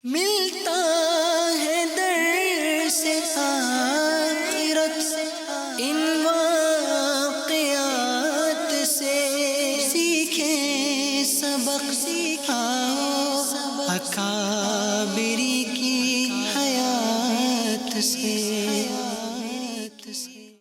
ملتا ہے در سے آخرت ان واقعات سے، سیکھیں سبق سکھاؤ اکابری کی حیات سے۔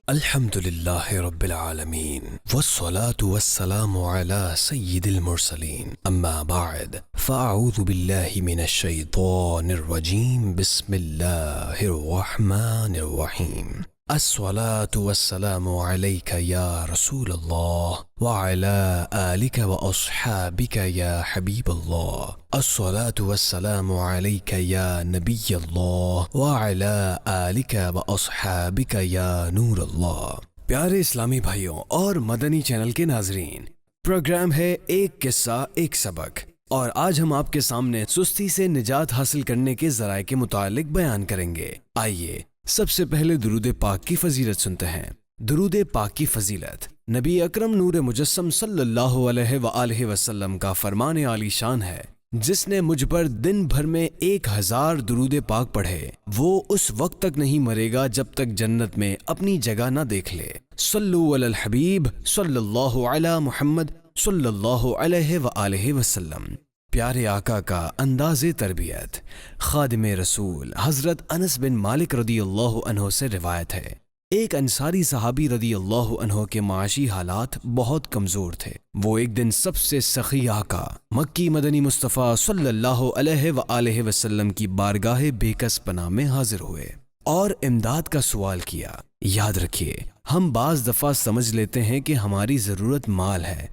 الحمد لله رب العالمين والصلاة والسلام على سيد المرسلين أما بعد فأعوذ بالله من الشيطان الرجيم بسم الله الرحمن الرحيم الصلاة والسلام عليك يا رسول الله وعلى آلك وأصحابك يا حبيب الله الصلاة والسلام عليك يا نبي الله وعلى آلك وأصحابك يا نور الله۔ پیارے اسلامی بھائیوں اور مدنی چینل کے ناظرین، پروگرام ہے ایک قصہ ایک سبق، اور آج ہم آپ کے سامنے سستی سے نجات حاصل کرنے کے ذرائع کے متعلق بیان کریں گے۔ آئیے سب سے پہلے درود پاک کی فضیلت سنتے ہیں۔ درود پاک کی فضیلت نبی اکرم نور مجسم صلی اللہ علیہ وآلہ وسلم کا فرمان عالی شان ہے، جس نے مجھ پر دن بھر میں 1000 درود پاک پڑھے وہ اس وقت تک نہیں مرے گا جب تک جنت میں اپنی جگہ نہ دیکھ لے۔ صلو علی الحبیب صلی اللہ علی محمد صلی اللہ علیہ وآلہ وسلم۔ پیارے آقا کا انداز تربیت خادم رسول حضرت انس بن مالک رضی اللہ عنہ سے روایت ہے، ایک انصاری صحابی رضی اللہ عنہ کے معاشی حالات بہت کمزور تھے۔ وہ ایک دن سب سے سخی آقا مکی مدنی مصطفیٰ صلی اللہ علیہ وآلہ وسلم کی بارگاہ بے کس پناہ میں حاضر ہوئے اور امداد کا سوال کیا۔ یاد رکھیے، ہم بعض دفعہ سمجھ لیتے ہیں کہ ہماری ضرورت مال ہے،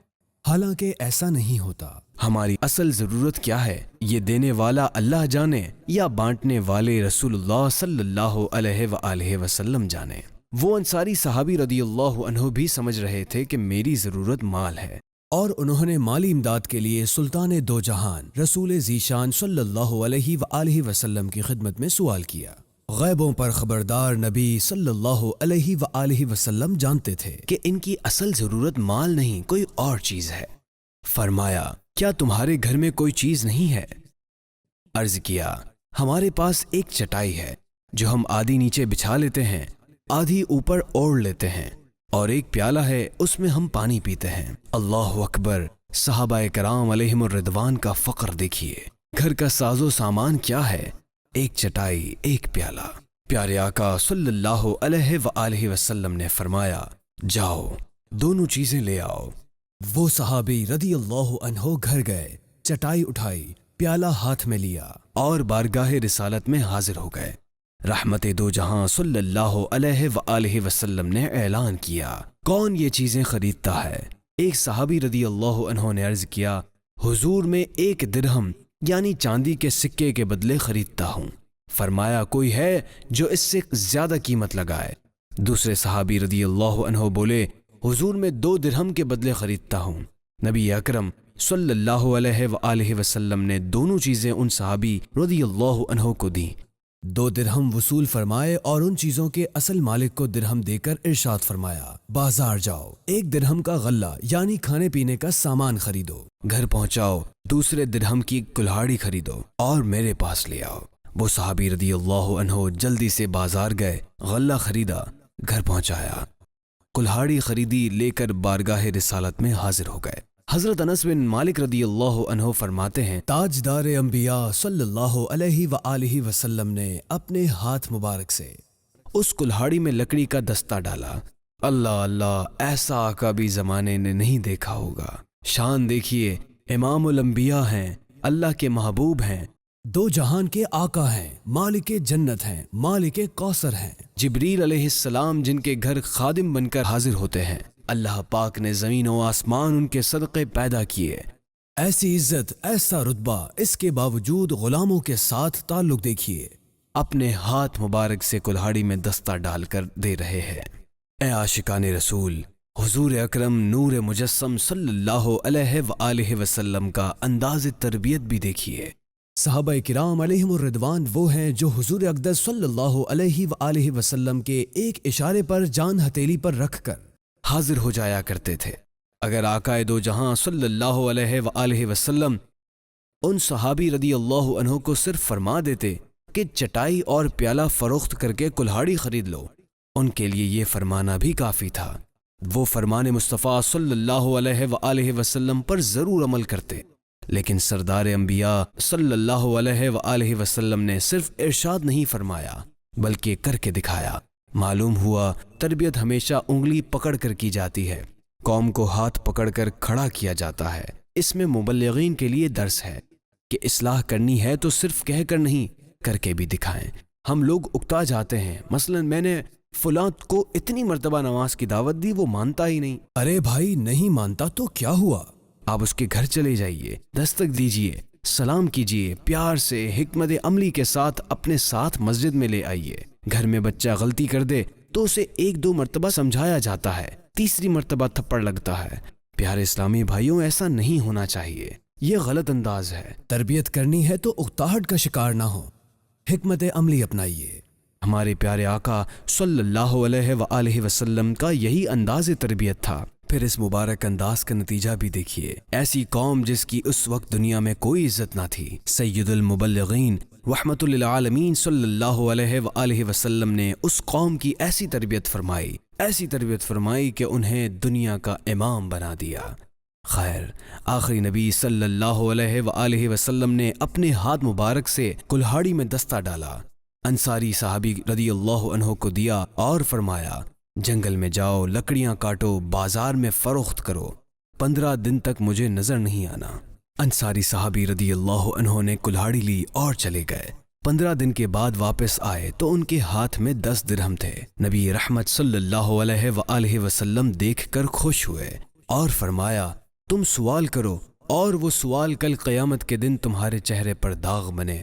حالانکہ ایسا نہیں ہوتا۔ ہماری اصل ضرورت کیا ہے یہ دینے والا اللہ جانے یا بانٹنے والے رسول اللہ صلی اللہ علیہ وآلہ وسلم جانے۔ وہ انصاری صحابی رضی اللہ عنہ بھی سمجھ رہے تھے کہ میری ضرورت مال ہے، اور انہوں نے مالی امداد کے لیے سلطان دو جہان رسول ذیشان صلی اللہ علیہ وآلہ وسلم کی خدمت میں سوال کیا۔ غیبوں پر خبردار نبی صلی اللہ علیہ وآلہ وسلم جانتے تھے کہ ان کی اصل ضرورت مال نہیں کوئی اور چیز ہے۔ فرمایا، کیا تمہارے گھر میں کوئی چیز نہیں ہے؟ عرض کیا، ہمارے پاس ایک چٹائی ہے جو ہم آدھی نیچے بچھا لیتے ہیں، آدھی اوپر اوڑھ لیتے ہیں، اور ایک پیالہ ہے اس میں ہم پانی پیتے ہیں۔ اللہ اکبر! صحابہ کرام علیہم الرضوان کا فقر دیکھیے۔ گھر کا ساز و سامان کیا ہے؟ ایک چٹائی، ایک پیالہ۔ پیارے آقا صلی اللہ علیہ وآلہ وسلم نے فرمایا، جاؤ دونوں چیزیں لے آؤ۔ وہ صحابی رضی اللہ عنہ گھر گئے، چٹائی اٹھائی، پیالہ ہاتھ میں لیا اور بارگاہ رسالت میں حاضر ہو گئے۔ رحمت دو جہاں صلی اللہ علیہ وآلہ وسلم نے اعلان کیا، کون یہ چیزیں خریدتا ہے؟ ایک صحابی رضی اللہ عنہ نے عرض کیا، حضور میں 1 درہم یعنی چاندی کے سکے کے بدلے خریدتا ہوں۔ فرمایا، کوئی ہے جو اس سے زیادہ قیمت لگائے؟ دوسرے صحابی رضی اللہ عنہ بولے، حضور میں 2 درہم کے بدلے خریدتا ہوں۔ نبی اکرم صلی اللہ علیہ وآلہ وسلم نے دونوں چیزیں ان صحابی رضی اللہ عنہ کو دیں۔ 2 درہم وصول فرمائے اور ان چیزوں کے اصل مالک کو درہم دے کر ارشاد فرمایا، بازار جاؤ، 1 درہم کا غلہ یعنی کھانے پینے کا سامان خریدو، گھر پہنچاؤ، 2 درہم کی کلہاڑی خریدو اور میرے پاس لے آؤ۔ وہ صحابی رضی اللہ عنہ جلدی سے بازار گئے، غلہ خریدا، گھر پہنچایا، کلہاڑی خریدی، لے کر بارگاہ رسالت میں حاضر ہو گئے۔ حضرت انس بن مالک رضی اللہ عنہ فرماتے ہیں، تاجدار انبیاء صلی اللہ علیہ وآلہ وسلم نے اپنے ہاتھ مبارک سے اس کلہاڑی میں لکڑی کا دستہ ڈالا۔ اللہ اللہ، ایسا آقا بھی زمانے نے نہیں دیکھا ہوگا۔ شان دیکھیے، امام الانبیاء ہیں، اللہ کے محبوب ہیں، 2 جہان کے آقا ہیں، مالک جنت ہیں، مالک کوثر ہیں۔ جبریل علیہ السلام جن کے گھر خادم بن کر حاضر ہوتے ہیں، اللہ پاک نے زمین و آسمان ان کے صدقے پیدا کیے۔ ایسی عزت، ایسا رتبہ، اس کے باوجود غلاموں کے ساتھ تعلق دیکھیے، اپنے ہاتھ مبارک سے کلہاڑی میں دستہ ڈال کر دے رہے ہیں۔ اے عاشقان رسول، حضور اکرم نور مجسم صلی اللہ علیہ وآلہ وسلم کا انداز تربیت بھی دیکھیے۔ صحابہ کرام علیہم الرضوان وہ ہیں جو حضور اقدس صلی اللہ علیہ وآلہ وسلم کے ایک اشارے پر جان ہتھیلی پر رکھ کر حاضر ہو جایا کرتے تھے۔ اگر آقا دو جہاں صلی اللہ علیہ وآلہ وسلم ان صحابی رضی اللہ عنہ کو صرف فرما دیتے کہ چٹائی اور پیالہ فروخت کر کے کلہاڑی خرید لو، ان کے لیے یہ فرمانا بھی کافی تھا۔ وہ فرمان مصطفیٰ صلی اللہ علیہ وآلہ وسلم پر ضرور عمل کرتے، لیکن سردار انبیاء صلی اللہ علیہ وآلہ وسلم نے صرف ارشاد نہیں فرمایا بلکہ کر کے دکھایا۔ معلوم ہوا تربیت ہمیشہ انگلی پکڑ کر کی جاتی ہے، قوم کو ہاتھ پکڑ کر کھڑا کیا جاتا ہے۔ اس میں مبلغین کے لیے درس ہے کہ اصلاح کرنی ہے تو صرف کہہ کر نہیں، کر کے بھی دکھائیں۔ ہم لوگ اکتا جاتے ہیں، مثلا میں نے فلاں کو اتنی مرتبہ نماز کی دعوت دی، وہ مانتا ہی نہیں۔ ارے بھائی نہیں مانتا تو کیا ہوا؟ آپ اس کے گھر چلے جائیے، دستک دیجئے، سلام کیجئے، پیار سے حکمت عملی کے ساتھ اپنے ساتھ مسجد میں لے آئیے۔ گھر میں بچہ غلطی کر دے تو اسے 1-2 مرتبہ سمجھایا جاتا ہے، تیسری مرتبہ تھپڑ لگتا ہے۔ پیارے اسلامی بھائیوں، ایسا نہیں ہونا چاہیے، یہ غلط انداز ہے۔ تربیت کرنی ہے تو اکتاہٹ کا شکار نہ ہو، حکمت عملی اپنائیے۔ ہمارے پیارے آقا صلی اللہ علیہ وآلہ وسلم کا یہی انداز تربیت تھا۔ پھر اس مبارک انداز کا نتیجہ بھی دیکھیے۔ ایسی قوم جس کی اس وقت دنیا میں کوئی عزت نہ تھی، سید المبلغین رحمت للعالمین صلی اللہ علیہ وآلہ وسلم نے اس قوم کی ایسی تربیت فرمائی کہ انہیں دنیا کا امام بنا دیا۔ خیر، آخری نبی صلی اللہ علیہ وآلہ وسلم نے اپنے ہاتھ مبارک سے کلہاڑی میں دستہ ڈالا، انصاری صحابی رضی اللہ عنہ کو دیا اور فرمایا، جنگل میں جاؤ، لکڑیاں کاٹو، بازار میں فروخت کرو، 15 دن تک مجھے نظر نہیں آنا۔ انصاری صحابی رضی اللہ عنہ نے کلہاڑی لی اور چلے گئے۔ 15 دن کے بعد واپس آئے تو ان کے ہاتھ میں 10 درہم تھے۔ نبی رحمت صلی اللہ علیہ وآلہ وسلم دیکھ کر خوش ہوئے اور فرمایا، تم سوال کرو اور وہ سوال کل قیامت کے دن تمہارے چہرے پر داغ بنے۔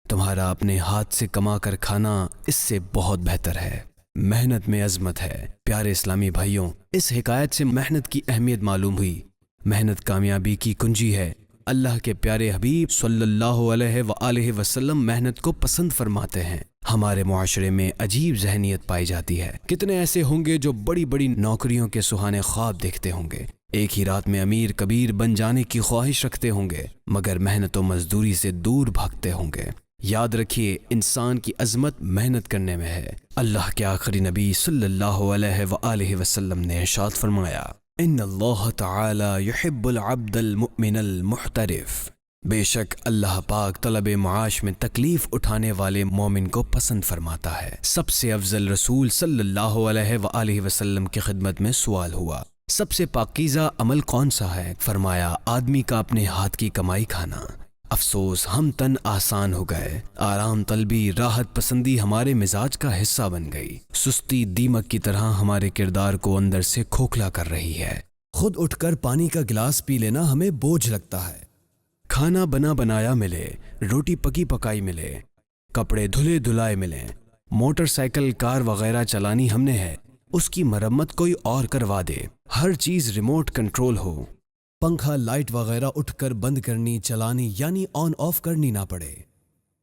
تمہارا اپنے ہاتھ سے کما کر کھانا اس سے بہت بہتر ہے۔ محنت میں عظمت ہے۔ پیارے اسلامی بھائیوں، اس حکایت سے محنت کی اہمیت معلوم ہوئی۔ محنت کامیابی کی کنجی ہے۔ اللہ کے پیارے حبیب صلی اللہ علیہ وآلہ وسلم محنت کو پسند فرماتے ہیں۔ ہمارے معاشرے میں عجیب ذہنیت پائی جاتی ہے۔ کتنے ایسے ہوں گے جو بڑی بڑی نوکریوں کے سہانے خواب دیکھتے ہوں گے، ایک ہی رات میں امیر کبیر بن جانے کی خواہش رکھتے ہوں گے، مگر محنت و مزدوری سے دور بھاگتے ہوں گے۔ یاد رکھیے، انسان کی عظمت محنت کرنے میں ہے۔ اللہ کے آخری نبی صلی اللہ علیہ وآلہ وسلم نے ارشاد فرمایا، ان اللہ تعالی یحب العبد المؤمن المحترف۔ بے شک اللہ پاک طلب معاش میں تکلیف اٹھانے والے مومن کو پسند فرماتا ہے۔ سب سے افضل رسول صلی اللہ علیہ وآلہ وسلم کی خدمت میں سوال ہوا، سب سے پاکیزہ عمل کون سا ہے؟ فرمایا، آدمی کا اپنے ہاتھ کی کمائی کھانا۔ افسوس، ہم تن آسان ہو گئے، آرام طلبی، راحت پسندی ہمارے مزاج کا حصہ بن گئی۔ سستی دیمک کی طرح ہمارے کردار کو اندر سے کھوکھلا کر رہی ہے۔ خود اٹھ کر پانی کا گلاس پی لینا ہمیں بوجھ لگتا ہے۔ کھانا بنا بنایا ملے، روٹی پکی پکائی ملے، کپڑے دھلے دھلائے ملیں، موٹر سائیکل کار وغیرہ چلانی ہم نے ہے، اس کی مرمت کوئی اور کروا دے، ہر چیز ریموٹ کنٹرول ہو، پنکھا لائٹ وغیرہ اٹھ کر بند کرنی چلانی یعنی آن آف کرنی نہ پڑے۔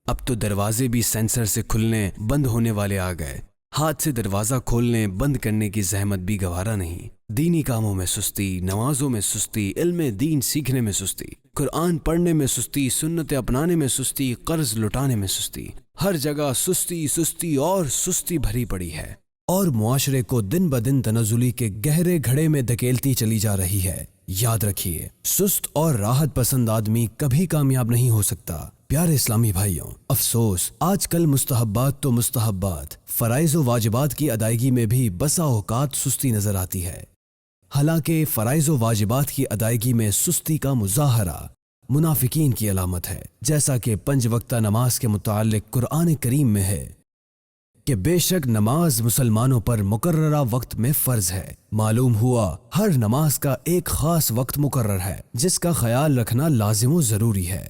اب تو دروازے بھی سینسر سے کھلنے بند ہونے والے آ گئے، ہاتھ سے دروازہ کھولنے بند کرنے کی زحمت بھی گوارا نہیں۔ دینی کاموں میں سستی، نمازوں میں سستی، علم دین سیکھنے میں سستی، قرآن پڑھنے میں سستی، سنت اپنانے میں سستی، قرض لٹانے میں سستی، ہر جگہ سستی سستی اور سستی بھری پڑی ہے، اور معاشرے کو دن بدن تنزلی کے گہرے گھڑے میں دھکیلتی چلی جا رہی ہے۔ یاد رکھیے، سست اور راحت پسند آدمی کبھی کامیاب نہیں ہو سکتا۔ پیارے اسلامی بھائیوں، افسوس، آج کل مستحبات تو مستحبات، فرائض و واجبات کی ادائیگی میں بھی بسا اوقات سستی نظر آتی ہے۔ حالانکہ فرائض و واجبات کی ادائیگی میں سستی کا مظاہرہ منافقین کی علامت ہے، جیسا کہ 5 وقتہ نماز کے متعلق قرآن کریم میں ہے کہ بے شک نماز مسلمانوں پر مقررہ وقت میں فرض ہے۔ معلوم ہوا ہر نماز کا ایک خاص وقت مقرر ہے جس کا خیال رکھنا لازم و ضروری ہے۔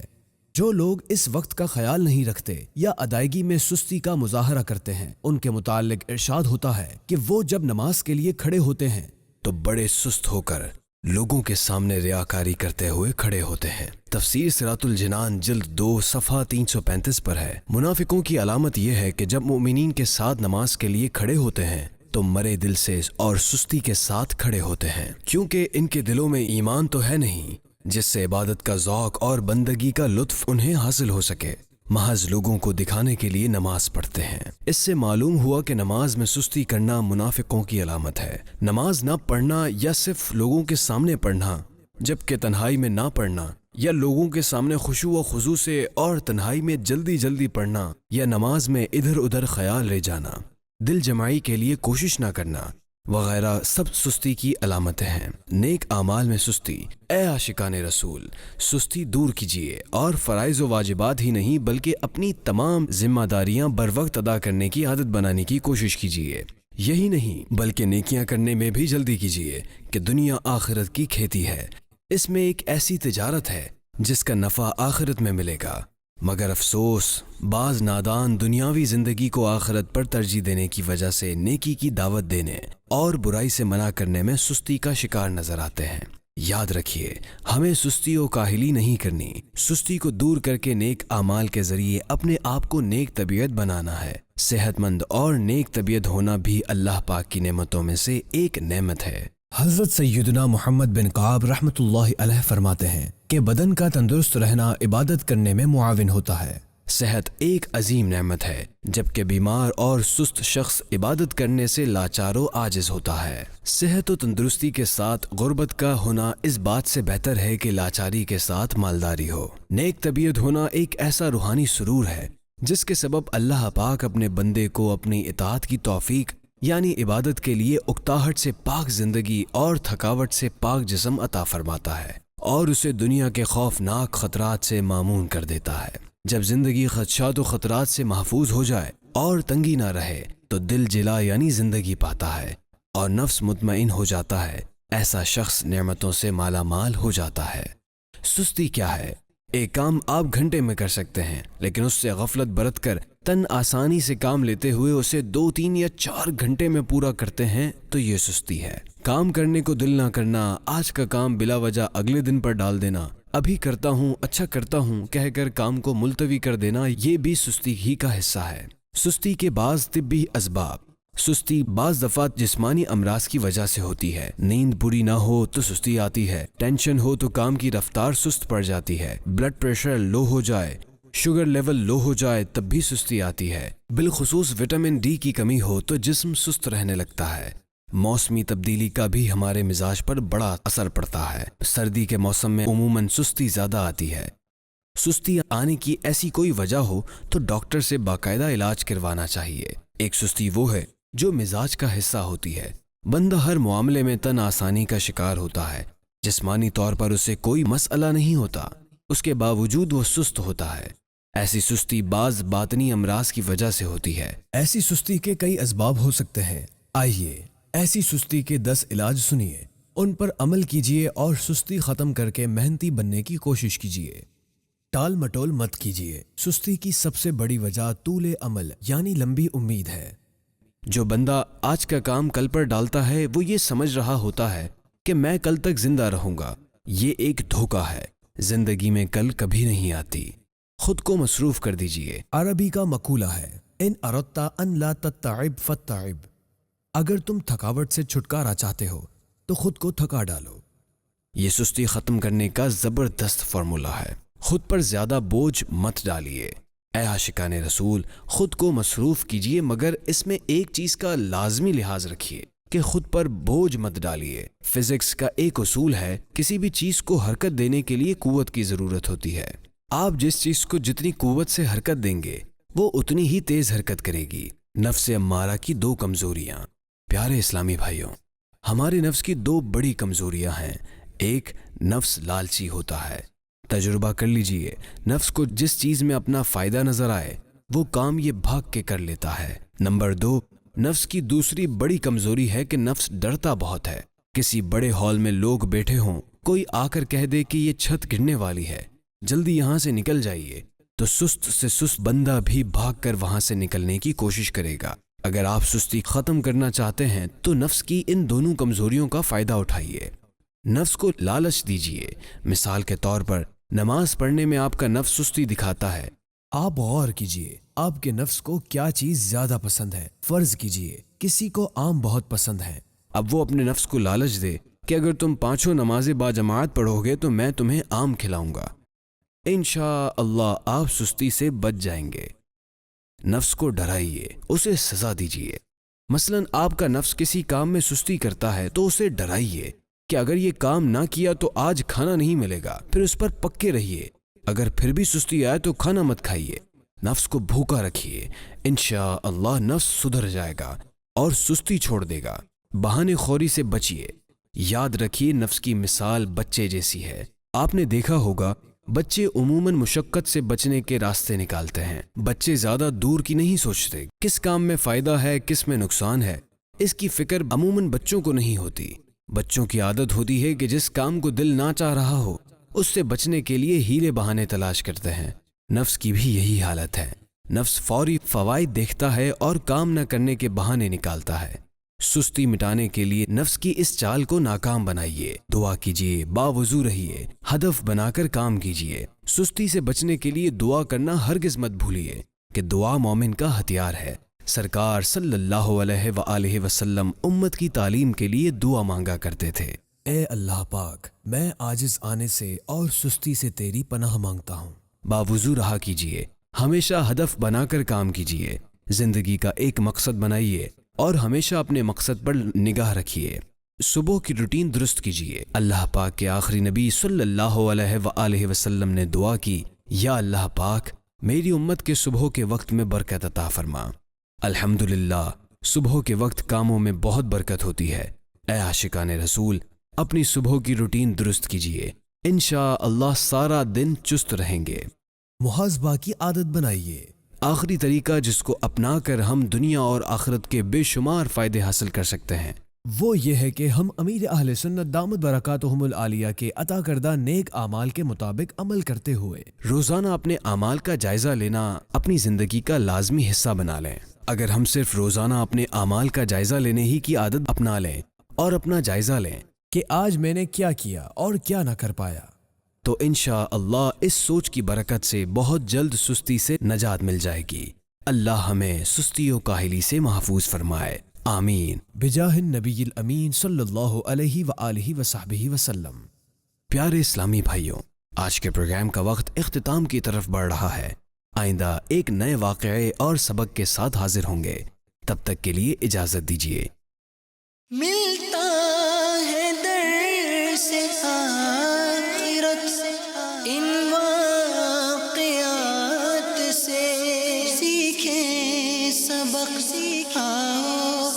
جو لوگ اس وقت کا خیال نہیں رکھتے یا ادائیگی میں سستی کا مظاہرہ کرتے ہیں، ان کے متعلق ارشاد ہوتا ہے کہ وہ جب نماز کے لیے کھڑے ہوتے ہیں تو بڑے سست ہو کر لوگوں کے سامنے ریاکاری کرتے ہوئے کھڑے ہوتے ہیں۔ تفسیر صراط الجنان جلد 2 صفحہ 335 پر ہے۔ منافقوں کی علامت یہ ہے کہ جب مومنین کے ساتھ نماز کے لیے کھڑے ہوتے ہیں تو مرے دل سے اور سستی کے ساتھ کھڑے ہوتے ہیں، کیونکہ ان کے دلوں میں ایمان تو ہے نہیں، جس سے عبادت کا ذوق اور بندگی کا لطف انہیں حاصل ہو سکے۔ محض لوگوں کو دکھانے کے لیے نماز پڑھتے ہیں۔ اس سے معلوم ہوا کہ نماز میں سستی کرنا منافقوں کی علامت ہے۔ نماز نہ پڑھنا یا صرف لوگوں کے سامنے پڑھنا جبکہ تنہائی میں نہ پڑھنا، یا لوگوں کے سامنے خشوع و خضوع سے اور تنہائی میں جلدی جلدی پڑھنا، یا نماز میں ادھر ادھر خیال رہ جانا، دل جمائی کے لیے کوشش نہ کرنا وغیرہ سب سستی کی علامتیں ہیں۔ نیک اعمال میں سستی، اے عاشقان رسول، سستی دور کیجیے اور فرائض و واجبات ہی نہیں بلکہ اپنی تمام ذمہ داریاں بر وقت ادا کرنے کی عادت بنانے کی کوشش کیجیے۔ یہی نہیں بلکہ نیکیاں کرنے میں بھی جلدی کیجیے کہ دنیا آخرت کی کھیتی ہے۔ اس میں ایک ایسی تجارت ہے جس کا نفع آخرت میں ملے گا، مگر افسوس بعض نادان دنیاوی زندگی کو آخرت پر ترجیح دینے کی وجہ سے نیکی کی دعوت دینے اور برائی سے منع کرنے میں سستی کا شکار نظر آتے ہیں۔ یاد رکھیے، ہمیں سستی و کاہلی نہیں کرنی، سستی کو دور کر کے نیک اعمال کے ذریعے اپنے آپ کو نیک طبیعت بنانا ہے۔ صحت مند اور نیک طبیعت ہونا بھی اللہ پاک کی نعمتوں میں سے ایک نعمت ہے۔ حضرت سیدنا محمد بن کعب رحمۃ اللہ علیہ فرماتے ہیں کہ بدن کا تندرست رہنا عبادت کرنے میں معاون ہوتا ہے۔ صحت ایک عظیم نعمت ہے، جبکہ بیمار اور سست شخص عبادت کرنے سے لاچار و عاجز ہوتا ہے۔ صحت و تندرستی کے ساتھ غربت کا ہونا اس بات سے بہتر ہے کہ لاچاری کے ساتھ مالداری ہو۔ نیک طبیعت ہونا ایک ایسا روحانی سرور ہے جس کے سبب اللہ پاک اپنے بندے کو اپنی اطاعت کی توفیق یعنی عبادت کے لیے اکتاہٹ سے پاک زندگی اور تھکاوٹ سے پاک جسم عطا فرماتا ہے اور اسے دنیا کے خوفناک خطرات سے مامون کر دیتا ہے۔ جب زندگی خدشات و خطرات سے محفوظ ہو جائے اور تنگی نہ رہے تو دل جلا یعنی زندگی پاتا ہے اور نفس مطمئن ہو جاتا ہے۔ ایسا شخص نعمتوں سے مالا مال ہو جاتا ہے۔ سستی کیا ہے؟ ایک کام آپ گھنٹے میں کر سکتے ہیں، لیکن اس سے غفلت برت کر تن آسانی سے کام لیتے ہوئے اسے 2 3 یا 4 گھنٹے میں پورا کرتے ہیں تو یہ سستی ہے۔ کام کرنے کو دل نہ کرنا، آج کا کام بلا وجہ اگلے دن پر ڈال دینا، ابھی کرتا ہوں اچھا کرتا ہوں کہہ کر کام کو ملتوی کر دینا، یہ بھی سستی ہی کا حصہ ہے۔ سستی کے بعض طبی اسباب۔ سستی بعض دفعات جسمانی امراض کی وجہ سے ہوتی ہے۔ نیند پوری نہ ہو تو سستی آتی ہے، ٹینشن ہو تو کام کی رفتار سست پڑ جاتی ہے، بلڈ پریشر لو ہو جائے، شوگر لیول لو ہو جائے تب بھی سستی آتی ہے، بالخصوص وٹامن ڈی کی کمی ہو تو جسم سست رہنے لگتا ہے۔ موسمی تبدیلی کا بھی ہمارے مزاج پر بڑا اثر پڑتا ہے۔ سردی کے موسم میں عموماً سستی زیادہ آتی ہے۔ سستی آنے کی ایسی کوئی وجہ ہو تو ڈاکٹر سے باقاعدہ علاج کروانا چاہیے۔ ایک سستی وہ ہے جو مزاج کا حصہ ہوتی ہے۔ بندہ ہر معاملے میں تن آسانی کا شکار ہوتا ہے، جسمانی طور پر اسے کوئی مسئلہ نہیں ہوتا، اس کے باوجود وہ سست ہوتا ہے۔ ایسی سستی بعض باطنی امراض کی وجہ سے ہوتی ہے۔ ایسی سستی کے کئی اسباب ہو سکتے ہیں۔ آئیے ایسی سستی کے 10 علاج سنیے، ان پر عمل کیجیے اور سستی ختم کر کے محنتی بننے کی کوشش کیجیے۔ ٹال مٹول مت کیجیے۔ سستی کی سب سے بڑی وجہ طول عمل یعنی لمبی امید ہے۔ جو بندہ آج کا کام کل پر ڈالتا ہے وہ یہ سمجھ رہا ہوتا ہے کہ میں کل تک زندہ رہوں گا، یہ ایک دھوکہ ہے۔ زندگی میں کل کبھی نہیں آتی۔ خود کو مصروف کر دیجیے۔ عربی کا مقولہ ہے، ان اردت ان لا تتعب فتعب۔ اگر تم تھکاوٹ سے چھٹکارا چاہتے ہو تو خود کو تھکا ڈالو۔ یہ سستی ختم کرنے کا زبردست فارمولہ ہے۔ خود پر زیادہ بوجھ مت ڈالیے۔ اے عاشقان رسول، خود کو مصروف کیجیے، مگر اس میں ایک چیز کا لازمی لحاظ رکھیے کہ خود پر بوجھ مت ڈالیے۔ فزکس کا ایک اصول ہے، کسی بھی چیز کو حرکت دینے کے لیے قوت کی ضرورت ہوتی ہے۔ آپ جس چیز کو جتنی قوت سے حرکت دیں گے وہ اتنی ہی تیز حرکت کرے گی۔ نفس امارہ کی 2 کمزوریاں۔ پیارے اسلامی بھائیوں، ہمارے نفس کی 2 بڑی کمزوریاں ہیں۔ ایک، نفس لالچی ہوتا ہے۔ تجربہ کر لیجئے، نفس کو جس چیز میں اپنا فائدہ نظر آئے وہ کام یہ بھاگ کے کر لیتا ہے۔ نمبر 2، نفس کی دوسری بڑی کمزوری ہے کہ نفس ڈرتا بہت ہے۔ کسی بڑے ہال میں لوگ بیٹھے ہوں، کوئی آ کر کہہ دے کہ یہ چھت گرنے والی ہے، جلدی یہاں سے نکل جائیے، تو سست سے سست بندہ بھی بھاگ کر وہاں سے نکلنے کی کوشش کرے گا۔ اگر آپ سستی ختم کرنا چاہتے ہیں تو نفس کی ان دونوں کمزوریوں کا فائدہ اٹھائیے۔ نفس کو لالچ دیجیے۔ مثال کے طور پر نماز پڑھنے میں آپ کا نفس سستی دکھاتا ہے۔ آپ غور کیجئے، آپ کے نفس کو کیا چیز زیادہ پسند ہے۔ فرض کیجئے کسی کو آم بہت پسند ہے۔ اب وہ اپنے نفس کو لالچ دے کہ اگر تم پانچوں نمازیں باجماعت پڑھو گے تو میں تمہیں آم کھلاؤں گا، انشاءاللہ آپ سستی سے بچ جائیں گے۔ نفس کو ڈرائیے، اسے سزا دیجیے۔ مثلاً آپ کا نفس کسی کام میں سستی کرتا ہے تو اسے ڈرائیے کہ اگر یہ کام نہ کیا تو آج کھانا نہیں ملے گا، پھر اس پر پکے رہیے۔ اگر پھر بھی سستی آئے تو کھانا مت کھائیے، نفس کو بھوکا رکھیے، انشاءاللہ نفس سدھر جائے گا اور سستی چھوڑ دے گا۔ بہانے خوری سے بچیے۔ یاد رکھیے نفس کی مثال بچے جیسی ہے۔ آپ نے دیکھا ہوگا بچے عموماً مشقت سے بچنے کے راستے نکالتے ہیں۔ بچے زیادہ دور کی نہیں سوچتے، کس کام میں فائدہ ہے کس میں نقصان ہے، اس کی فکر عموماً بچوں کو نہیں ہوتی۔ بچوں کی عادت ہوتی ہے کہ جس کام کو دل نہ چاہ رہا ہو اس سے بچنے کے لیے ہیلے بہانے تلاش کرتے ہیں۔ نفس کی بھی یہی حالت ہے۔ نفس فوری فوائد دیکھتا ہے اور کام نہ کرنے کے بہانے نکالتا ہے۔ سستی مٹانے کے لیے نفس کی اس چال کو ناکام بنائیے۔ دعا کیجیے، باوضو رہیے، ہدف بنا کر کام کیجیے۔ سستی سے بچنے کے لیے دعا کرنا ہرگز مت بھولیے کہ دعا مومن کا ہتھیار ہے۔ سرکار صلی اللہ علیہ وآلہ وسلم امت کی تعلیم کے لیے دعا مانگا کرتے تھے، اے اللہ پاک میں عاجز آنے سے اور سستی سے تیری پناہ مانگتا ہوں۔ باوضو رہا کیجیے، ہمیشہ ہدف بنا کر کام کیجیے۔ زندگی کا ایک مقصد بنائیے اور ہمیشہ اپنے مقصد پر نگاہ رکھیے۔ صبح کی روٹین درست کیجیے۔ اللہ پاک کے آخری نبی صلی اللہ علیہ وآلہ وسلم نے دعا کی، یا اللہ پاک میری امت کے صبح کے وقت میں برکت عطا فرما۔ الحمدللہ صبح کے وقت کاموں میں بہت برکت ہوتی ہے۔ اے عاشقان رسول اپنی صبح کی روٹین درست کیجیے، انشاءاللہ سارا دن چست رہیں گے۔ محاسبہ کی عادت بنائیے۔ آخری طریقہ جس کو اپنا کر ہم دنیا اور آخرت کے بے شمار فائدے حاصل کر سکتے ہیں وہ یہ ہے کہ ہم امیر اہل سنت دامت برکاتہم العالیہ کے عطا کردہ نیک اعمال کے مطابق عمل کرتے ہوئے روزانہ اپنے اعمال کا جائزہ لینا اپنی زندگی کا لازمی حصہ بنا لیں۔ اگر ہم صرف روزانہ اپنے اعمال کا جائزہ لینے ہی کی عادت اپنا لیں اور اپنا جائزہ لیں کہ آج میں نے کیا کیا اور کیا نہ کر پایا، تو انشاءاللہ اس سوچ کی برکت سے بہت جلد سستی سے نجات مل جائے گی۔ اللہ ہمیں سستی و کاہلی سے محفوظ فرمائے، آمین بجاہ النبی الامین صلی اللہ علیہ وآلہ وصحبہ وسلم۔ پیارے اسلامی بھائیوں، آج کے پروگرام کا وقت اختتام کی طرف بڑھ رہا ہے۔ آئندہ ایک نئے واقعے اور سبق کے ساتھ حاضر ہوں گے، تب تک کے لیے اجازت دیجیے۔ ملتا ہے در سے آخرت ان واقعات سے، سیکھیں سبق سکھاؤ